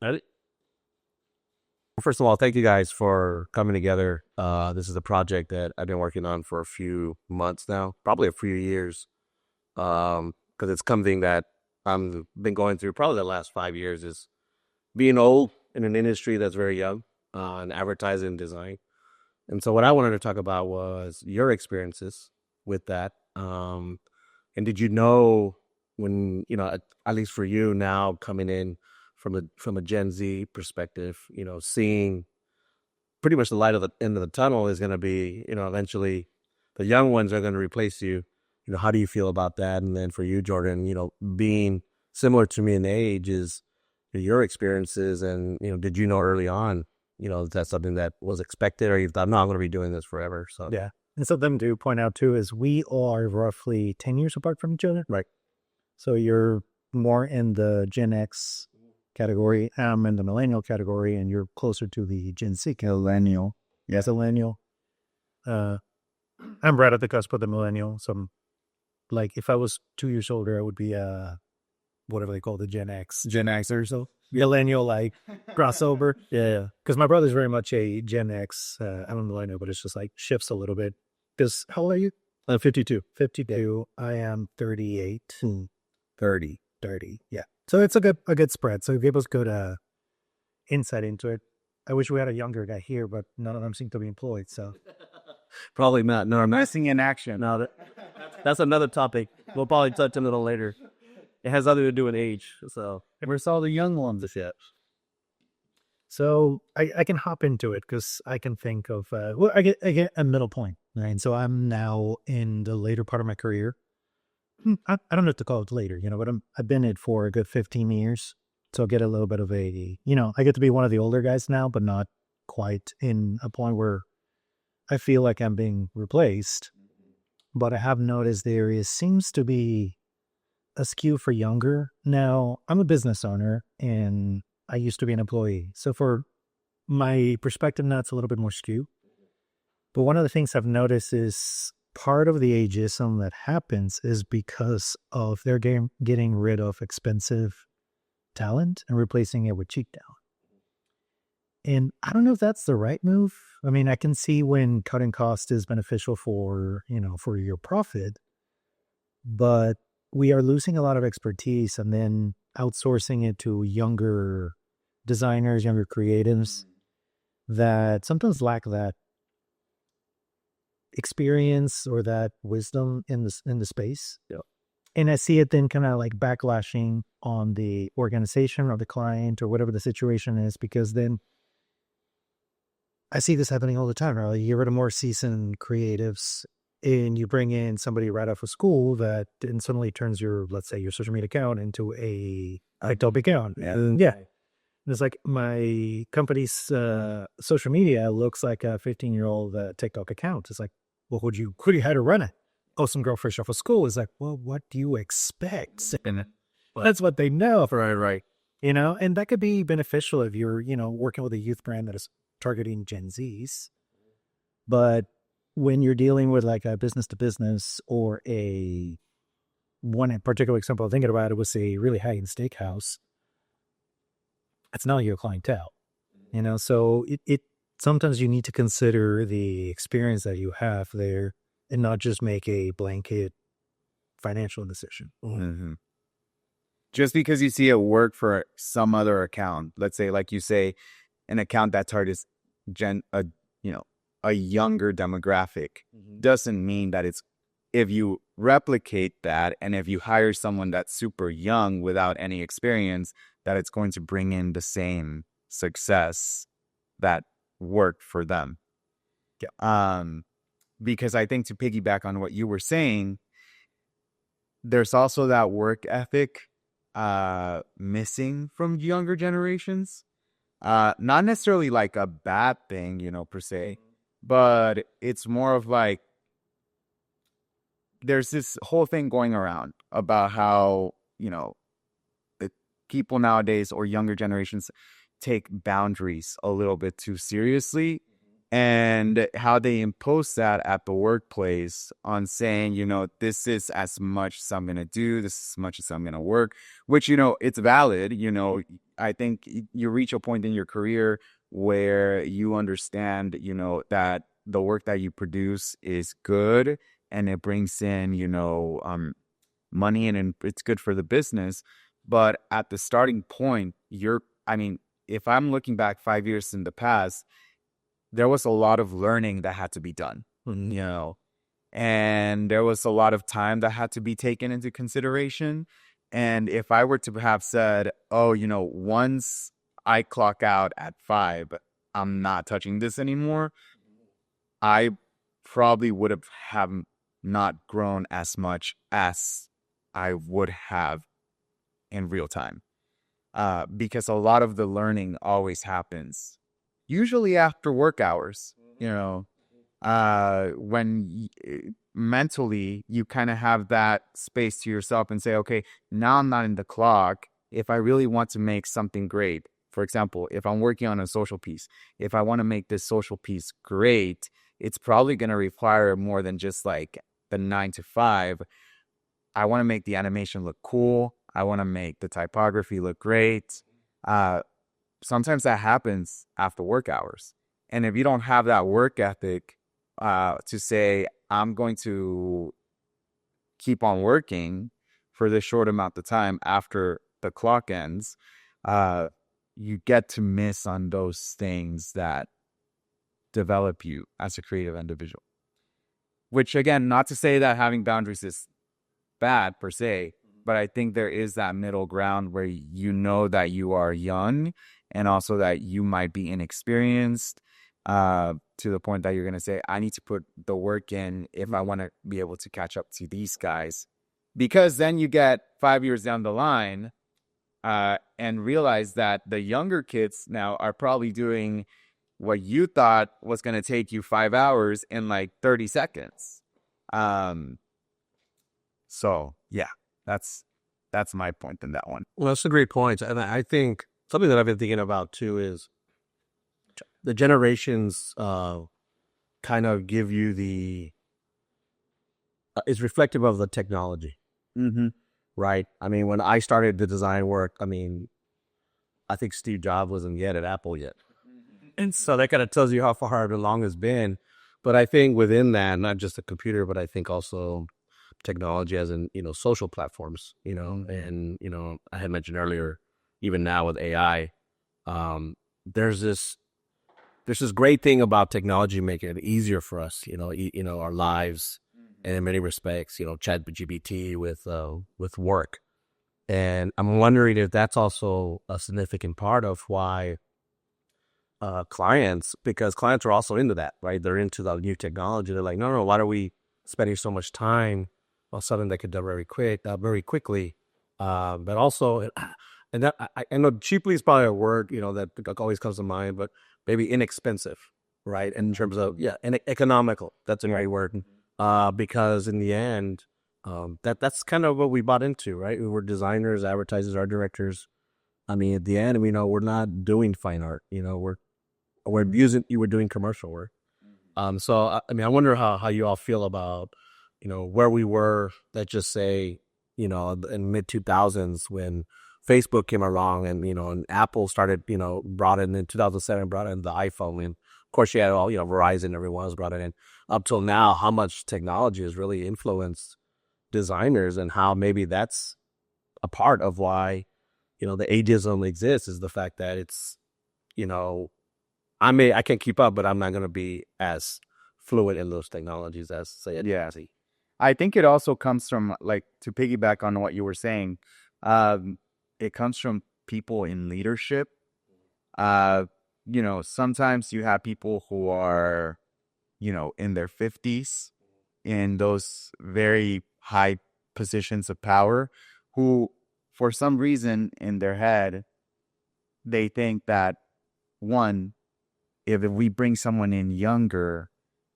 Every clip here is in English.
Ready? First of all, thank you guys for coming together. This is a project that I've been working on for a few months now, probably a few years, because it's something that I've been going through probably the last 5 years is being old in an industry that's very young, in advertising and design. And so what I wanted to talk about was your experiences with that. And did you know when, at least for you now coming in from a Gen Z perspective, seeing pretty much the light of the end of the tunnel is going to be, eventually the young ones are going to replace you. How do you feel about that? And then for you, Jordan, being similar to me in age is your experiences. And, did you know early on, is that something that was expected or you thought, no, I'm going to be doing this forever? So, Yeah. And something to point out too is we are roughly 10 years apart from each other. right. So you're more in the Gen X category. I'm in the millennial category, and you're closer to the Gen Z Millennial. Yes, millennial. I'm right at the cusp of the millennial. So I'm, like, if I was 2 years older, I would be whatever they call the Gen X. Gen X or so. Millennial, like crossover. Yeah. Because my brother's very much a Gen X. I'm a millennial, but it's just like shifts a little bit. Because how old are you? 52. 52. I am 38. 30. 30. Yeah. So it's a good spread. So it gave us good insight into it. I wish we had a younger guy here, but none of them seem to be employed. So Probably not. No, I'm not. Missing in action. No, that's another topic. We'll probably touch on it a little later. It has nothing to do with age. So Where's all the young ones? yeah. So I can hop into it because I can think of I get a middle point, right? So I'm now in the later part of my career. I don't know what to call it later, but I've been in it for a good 15 years. So I get a little bit of I get to be one of the older guys now, but not quite in a point where I feel like I'm being replaced. But I have noticed seems to be a skew for younger. Now, I'm a business owner and I used to be an employee. So for my perspective now, it's a little bit more skew. But one of the things I've noticed is part of the ageism that happens is because of their getting rid of expensive talent and replacing it with cheap talent. And I don't know if that's the right move. I mean, I can see when cutting cost is beneficial for your profit, but we are losing a lot of expertise and then outsourcing it to younger designers, younger creatives that sometimes lack that experience or that wisdom in the space. Yeah. And I see it then kind of like backlashing on the organization or the client or whatever the situation is, because then I see this happening all the time. Right? You get rid of more seasoned creatives and you bring in somebody right off of school that then suddenly turns let's say your social media account into a TikTok account. And yeah. It's like my company's social media looks like a 15-year-old TikTok account. It's like, well, who do you hire to run it? Oh, some girl fresh off of school. Is like, well, what do you expect? That's what they know. Right. And that could be beneficial if you're, working with a youth brand that is targeting Gen Zs. But when you're dealing with like a business to business or one particular example I'm thinking about, it was a really high-end steakhouse. It's not your clientele, so it sometimes you need to consider the experience that you have there and not just make a blanket financial decision. Mm-hmm. Just because you see it work for some other account, let's say, like you say, an account that targets a younger demographic, doesn't mean that if you replicate that and if you hire someone that's super young without any experience, that it's going to bring in the same success that worked for them. Yeah. Because I think to piggyback on what you were saying, there's also that work ethic missing from younger generations. Not necessarily like a bad thing, per se, but it's more of like there's this whole thing going around about how, people nowadays or younger generations take boundaries a little bit too seriously. and how they impose that at the workplace on saying, this is as much as I'm going to do, this is as much as I'm going to work, which, it's valid. I think you reach a point in your career where you understand, that the work that you produce is good and it brings in, money and it's good for the business. But at the starting point, if I'm looking back 5 years in the past, there was a lot of learning that had to be done, and there was a lot of time that had to be taken into consideration. And if I were to have said, oh, once I clock out at 5, I'm not touching this anymore, I probably would have not grown as much as I would have in real time. Because a lot of the learning always happens, usually after work hours, when mentally you kind of have that space to yourself and say, okay, now I'm not in the clock. If I really want to make something great, for example, if I'm working on a social piece, if I want to make this social piece great, it's probably going to require more than just like the 9 to 5. I want to make the animation look cool. I want to make the typography look great. Sometimes that happens after work hours. And if you don't have that work ethic to say, I'm going to keep on working for this short amount of time after the clock ends, you get to miss on those things that develop you as a creative individual. Which, again, not to say that having boundaries is bad per se, but I think there is that middle ground where that you are young and also that you might be inexperienced to the point that you're going to say, I need to put the work in if I want to be able to catch up to these guys. Because then you get 5 years down the line and realize that the younger kids now are probably doing what you thought was going to take you 5 hours in like 30 seconds. So yeah, that's my point in that one. Well, that's a great point. And I think something that I've been thinking about too is the generations kind of give you is reflective of the technology. Mm-hmm. Right? I mean, when I started the design work, I think Steve Jobs wasn't yet at Apple yet. And so that kind of tells you how far along it's been. But I think within that, not just the computer, but I think also technology as in, social platforms, and, I had mentioned earlier, even now with AI, there's this great thing about technology making it easier for us, our lives, and in many respects, ChatGPT with work. And I'm wondering if that's also a significant part of why clients, because clients are also into that, right? They're into the new technology. They're like, no, why are we spending so much time on something that could do very quickly? But also, and that I know cheaply is probably a word, that always comes to mind, but maybe inexpensive, right? In terms of, and economical. That's a great word. Because in the end, that's kind of what we bought into, right? We were designers, advertisers, art directors. At the end, we're not doing fine art. We're doing commercial work. So I wonder how you all feel about, where we were. Let's just say, in mid 2000s when Facebook came along and Apple started, brought in 2007, brought in the iPhone, and of course you had all, Verizon, everyone else brought it in. Up till now, how much technology has really influenced designers and how maybe that's a part of why, the ageism exists, is the fact that it's, I can't keep up, but I'm not going to be as fluid in those technologies as, say, a Jazzy. I think it also comes from, like, to piggyback on what you were saying, it comes from people in leadership. Sometimes you have people who are, in their 50s in those very high positions of power who, for some reason in their head, they think that, one, if we bring someone in younger,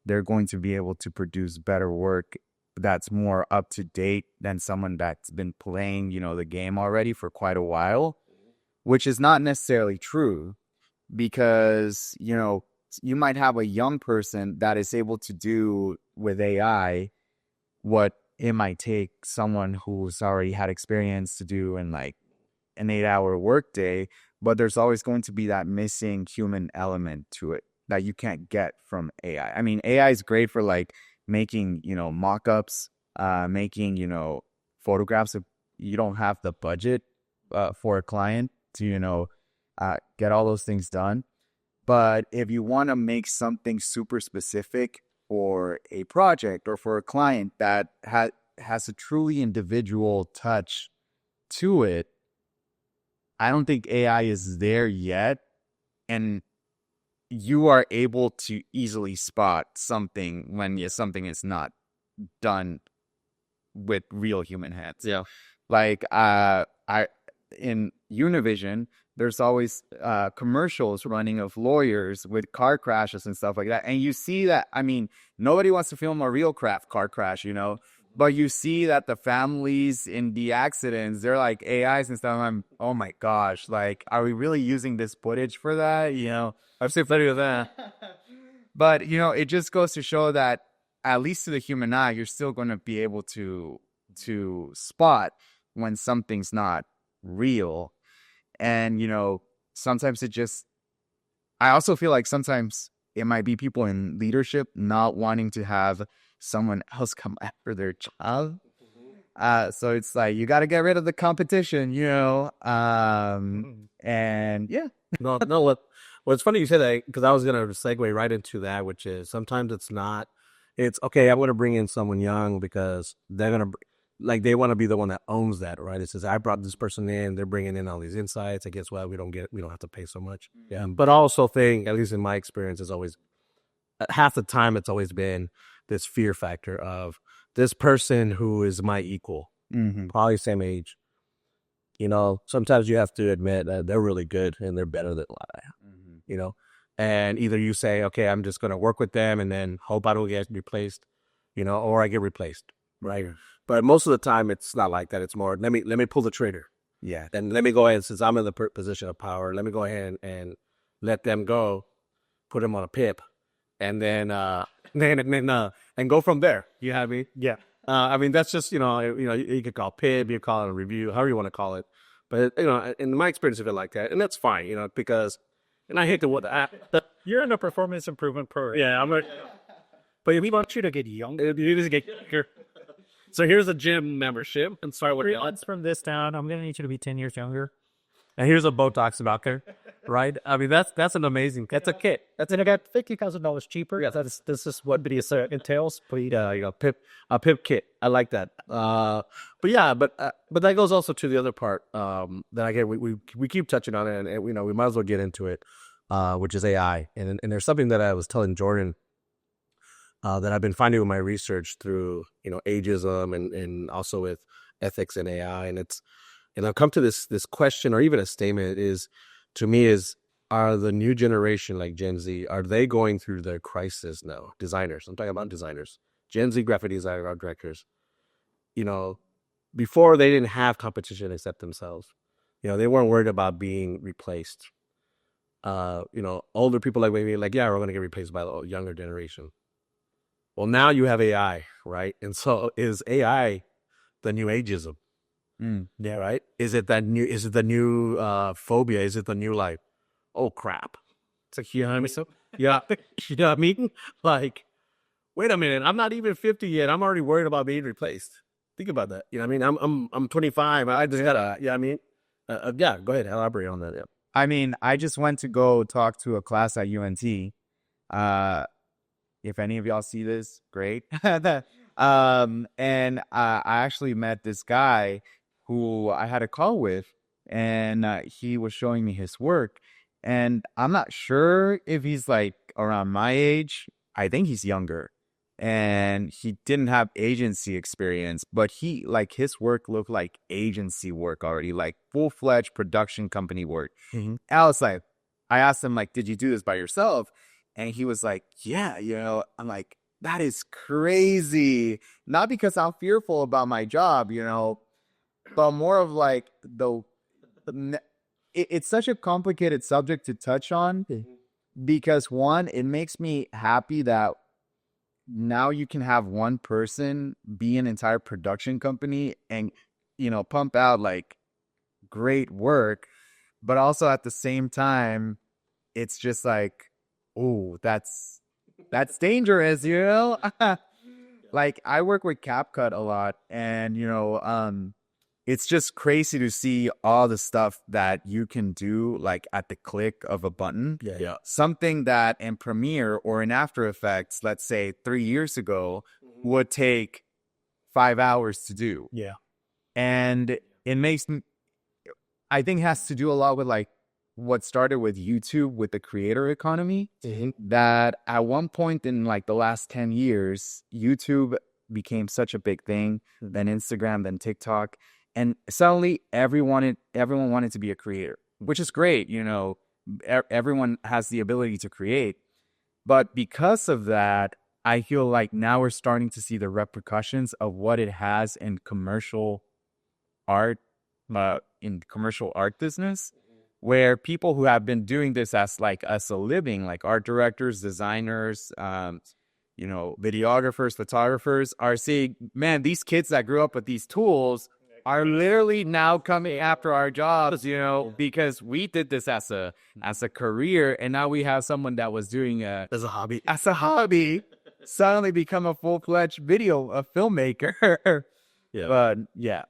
they're going to be able to produce better work that's more up to date than someone that's been playing, the game already for quite a while, which is not necessarily true because, you might have a young person that is able to do with AI what it might take someone who's already had experience to do in like an 8-hour workday, but there's always going to be that missing human element to it that you can't get from AI. I mean, AI is great for like making, mock-ups, making, photographs. If you don't have the budget for a client to, get all those things done. But if you want to make something super specific for a project or for a client that has a truly individual touch to it, I don't think AI is there yet. And you are able to easily spot something when something is not done with real human hands. Yeah. Like in Univision, there's always commercials running of lawyers with car crashes and stuff like that. And you see that, I mean, nobody wants to film a real car crash, but you see that the families in the accidents, they're like AIs and stuff. I'm, oh my gosh, like, are we really using this footage for that? I've seen plenty of that. But, it just goes to show that at least to the human eye, you're still going to be able to spot when something's not real. And, sometimes I also feel like sometimes it might be people in leadership not wanting to have someone else come after their job. So it's like, you got to get rid of the competition, and yeah. No, well, it's funny you say that, because I was going to segue right into that, which is sometimes it's okay, I'm going to bring in someone young because they're going to, like, they want to be the one that owns that, right? It says, I brought this person in, they're bringing in all these insights. I guess what, we don't have to pay so much. Yeah. But I also think, at least in my experience, it's always, half the time it's always been this fear factor of this person who is my equal, probably same age. Sometimes you have to admit that they're really good and they're better than I am, and either you say, okay, I'm just going to work with them and then hope I don't get replaced, or I get replaced, right? But most of the time it's not like that. It's more, let me pull the trigger. Yeah. And let me go ahead, since I'm in the position of power, let me go ahead and let them go, put them on a pip, and then and go from there. You have me? Yeah. I mean, that's just, you could call PIB, you call it a review, however you want to call it. But, in my experience of it like that, and that's fine, because, and I hate to You're in a performance improvement program. Yeah, But we want you to get younger. you just get here. So here's a gym membership, and start with 3 months from this down, I'm going to need you to be 10 years younger. and here's a Botox doctor, right? I mean, that's an amazing, that's a kit. And I got $50,000 cheaper. Yeah. This is what video entails. But A pip kit. I like that. But that goes also to the other part that I get. We keep touching on it, and we might as well get into it, which is AI. And there's something that I was telling Jordan that I've been finding with my research through ageism and also with ethics and AI, and I've come to this question, or even a statement, to me is, are the new generation, like Gen Z, are they going through their crisis now? Designers, I'm talking about designers, Gen Z graphic designer, art directors. Before they didn't have competition except themselves. They weren't worried about being replaced. Older people like maybe like, yeah, we're going to get replaced by the younger generation. Well, now you have AI, right? And so is AI the new ageism? Yeah, right. Is it the new phobia? Is it the new, like, oh crap? It's like, you know what I mean? So, yeah, you know what I mean? Like, wait a minute, I'm not even 50 yet. I'm already worried about being replaced. Think about that. You know what I mean? I'm 25. I just gotta. Yeah, I mean, yeah. Go ahead, elaborate on that. Yeah. I mean, I just went to go talk to a class at UNT. If any of y'all see this, great. And I actually met this guy who I had a call with, and he was showing me his work. And I'm not sure if he's like around my age. I think he's younger. And he didn't have agency experience, but his work looked like agency work already, like full-fledged production company work. Mm-hmm. I asked him, like, did you do this by yourself? And he was like, yeah, I'm like, that is crazy. Not because I'm fearful about my job, but more of like it's such a complicated subject to touch on, because one, it makes me happy that now you can have one person be an entire production company and, pump out like great work, but also at the same time, it's just like, oh, that's dangerous, Like I work with CapCut a lot, and it's just crazy to see all the stuff that you can do like at the click of a button. Yeah. Something that in Premiere or in After Effects, let's say 3 years ago, would take 5 hours to do. Yeah. And it makes me, I think, has to do a lot with like what started with YouTube with the creator economy. That at one point in like the last 10 years, YouTube became such a big thing, then Instagram, then TikTok, and suddenly everyone wanted to be a creator, which is great. Everyone has the ability to create, but because of that, I feel like now we're starting to see the repercussions of what it has in commercial art, business, where people who have been doing this as a living, like art directors, designers, videographers, photographers, are seeing, man, these kids that grew up with these tools are literally now coming after our jobs, because we did this as a career, and now we have someone that was doing As a hobby. suddenly become a full-fledged filmmaker. Yeah. But yeah.